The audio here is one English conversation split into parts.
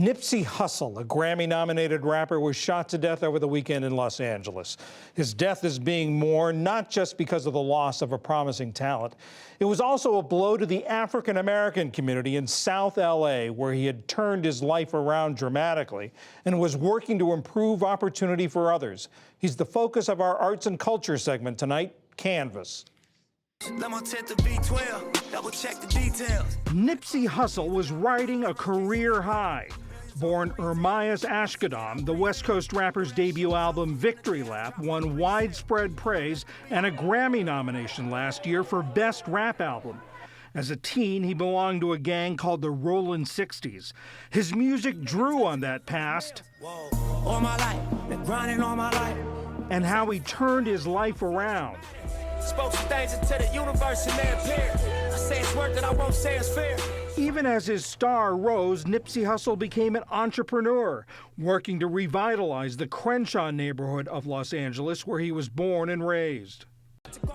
Nipsey Hussle, a Grammy-nominated rapper, was shot to death over the weekend in Los Angeles. His death is being mourned not just because of the loss of a promising talent. It was also a blow to the African-American community in South LA, where he had turned his life around dramatically and was working to improve opportunity for others. He's the focus of our arts and culture segment tonight, Canvas. Nipsey Hussle was riding a career high. Born Ermias Ashkadam, the West Coast rapper's debut album Victory Lap won widespread praise and a Grammy nomination last year for Best Rap Album. As a teen, he belonged to a gang called the Rollin' 60s. His music drew on that past all my life, been grinding all my life, and how he turned his life around. Spoke some things into the universe and they appeared. I say it's work that I won't say it's fair. Even as his star rose, Nipsey Hussle became an entrepreneur, working to revitalize the Crenshaw neighborhood of Los Angeles, where he was born and raised.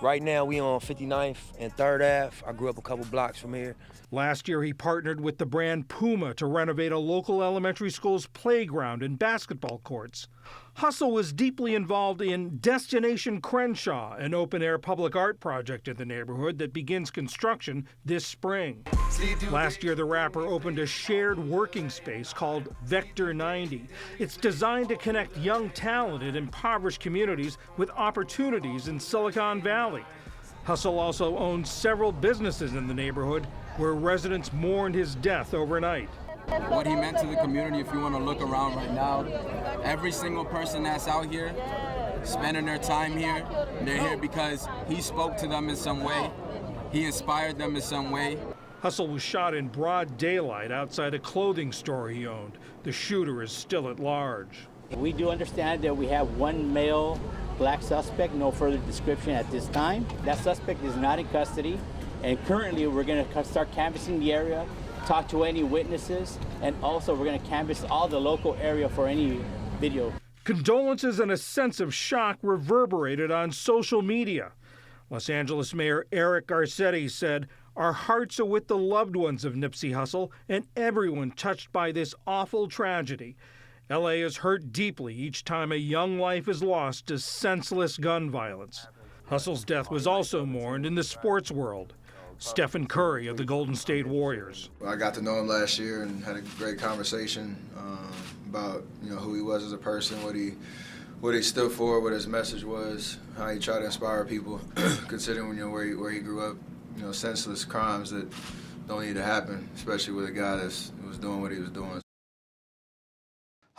Right now, we on 59th and 3rd Ave. I grew up a couple blocks from here. Last year, he partnered with the brand Puma to renovate a local elementary school's playground and basketball courts. Hussle was deeply involved in Destination Crenshaw, an open-air public art project in the neighborhood that begins construction this spring. Last year, the rapper opened a shared working space called Vector 90. It's designed to connect young talent in impoverished communities with opportunities in Silicon Valley. Hussle also owns several businesses in the neighborhood where residents mourned his death overnight. What he meant to the community, if you want to look around right now, every single person that's out here spending their time here, they're here because he spoke to them in some way. He inspired them in some way. Hussle was shot in broad daylight outside a clothing store he owned. The shooter is still at large. We do understand that we have one male black suspect, no further description at this time. That suspect is not in custody, and currently we're going to start canvassing the area, talk to any witnesses, and also we're going to canvass all the local area for any video. Condolences and a sense of shock reverberated on social media. Los Angeles Mayor Eric Garcetti said, "Our hearts are with the loved ones of Nipsey Hussle and everyone touched by this awful tragedy. LA is hurt deeply each time a young life is lost to senseless gun violence." Hussle's death was also mourned in the sports world. Stephen Curry of the Golden State Warriors. I got to know him last year and had a great conversation about who he was as a person, what he stood for, what his message was, how he tried to inspire people, considering where he grew up, senseless crimes that don't need to happen, especially with a guy that was doing what he was doing.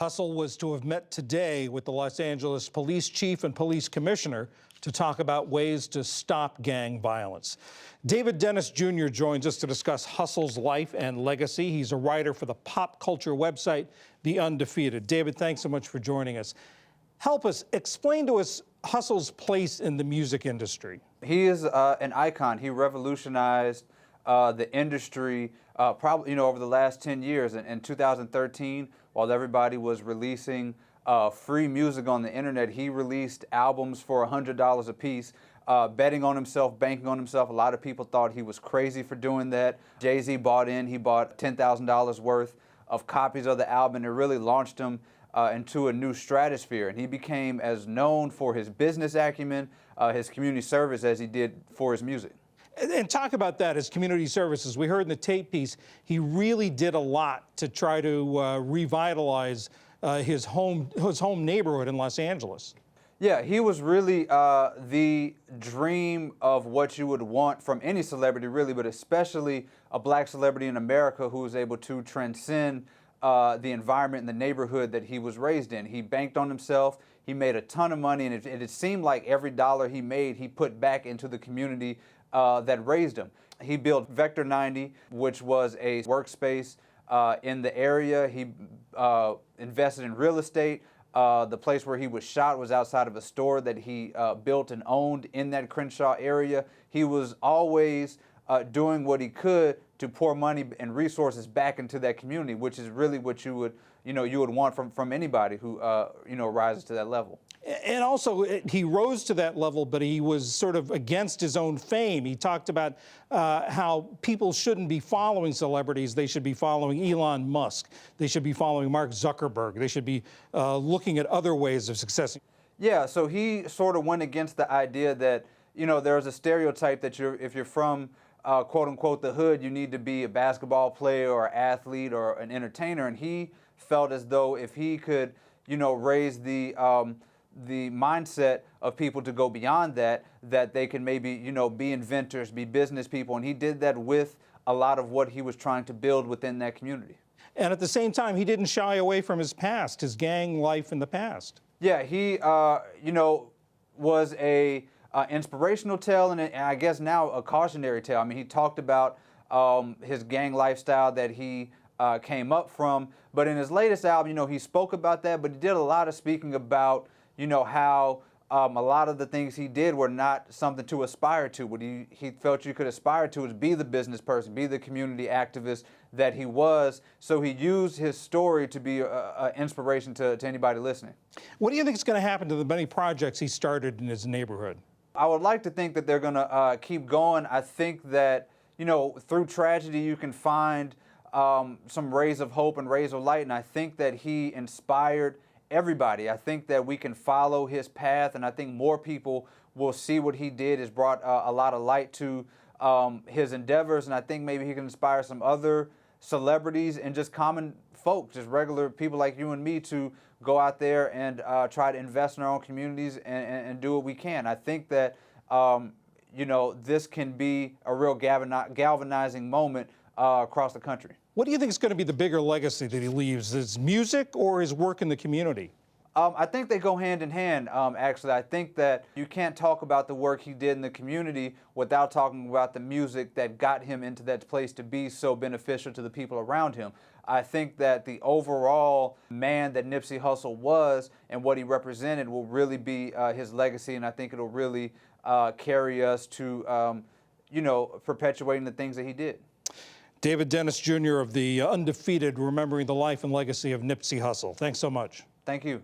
Hussle was to have met today with the Los Angeles police chief and police commissioner to talk about ways to stop gang violence. David Dennis Jr. joins us to discuss Hussle's life and legacy. He's a writer for the pop culture website, The Undefeated. David, thanks so much for joining us. Help us, explain to us Hussle's place in the music industry. He is an icon. He revolutionized the industry probably over the last 10 years. In 2013, while everybody was releasing free music on the internet, he released albums for $100 a piece, betting on himself, banking on himself. A lot of people thought he was crazy for doing that. Jay-Z bought in. He bought $10,000 worth of copies of the album. It really launched him into a new stratosphere, and he became as known for his business acumen, his community service, as he did for his music. And talk about that, his community services. We heard in the tape piece, he really did a lot to try to revitalize his home neighborhood in Los Angeles. Yeah, he was really the dream of what you would want from any celebrity, really, but especially a black celebrity in America who was able to transcend the environment and the neighborhood that he was raised in. He banked on himself. He made a ton of money, and it seemed like every dollar he made, he put back into the community that raised him. He built Vector 90, which was a workspace in the area. He invested in real estate. The place where he was shot was outside of a store that he built and owned in that Crenshaw area. He was always doing what he could to pour money and resources back into that community, which is really what you would want from anybody who rises to that level. And also, he rose to that level, but he was sort of against his own fame. He talked about how people shouldn't be following celebrities. They should be following Elon Musk. They should be following Mark Zuckerberg. They should be looking at other ways of success. Yeah, so he sort of went against the idea that, there's a stereotype that if you're from, quote unquote, the hood, you need to be a basketball player or athlete or an entertainer. And he felt as though if he could, raise the mindset of people to go beyond that they can maybe, be inventors, be business people. And he did that with a lot of what he was trying to build within that community. And at the same time, he didn't shy away from his past, his gang life in the past. Yeah, he, was a inspirational tale and I guess now a cautionary tale. I mean, he talked about his gang lifestyle that he came up from. But in his latest album, he spoke about that, but he did a lot of speaking about, how a lot of the things he did were not something to aspire to. What he felt you could aspire to is be the business person, be the community activist that he was. So he used his story to be an inspiration to anybody listening. What do you think is going to happen to the many projects he started in his neighborhood? I would like to think that they're going to keep going. I think that, through tragedy you can find some rays of hope and rays of light, and I think that he inspired everybody. I think that we can follow his path, and I think more people will see what he did has brought a lot of light to his endeavors, and I think maybe he can inspire some other celebrities and just common folk, just regular people like you and me, to go out there and try to invest in our own communities and do what we can. I think that this can be a real galvanizing moment across the country. What do you think is going to be the bigger legacy that he leaves, his music or his work in the community? I think they go hand in hand, actually. I think that you can't talk about the work he did in the community without talking about the music that got him into that place to be so beneficial to the people around him. I think that the overall man that Nipsey Hussle was and what he represented will really be his legacy, and I think it'll really carry us to, perpetuating the things that he did. David Dennis Jr. of the Undefeated, remembering the life and legacy of Nipsey Hussle. Thanks so much. Thank you.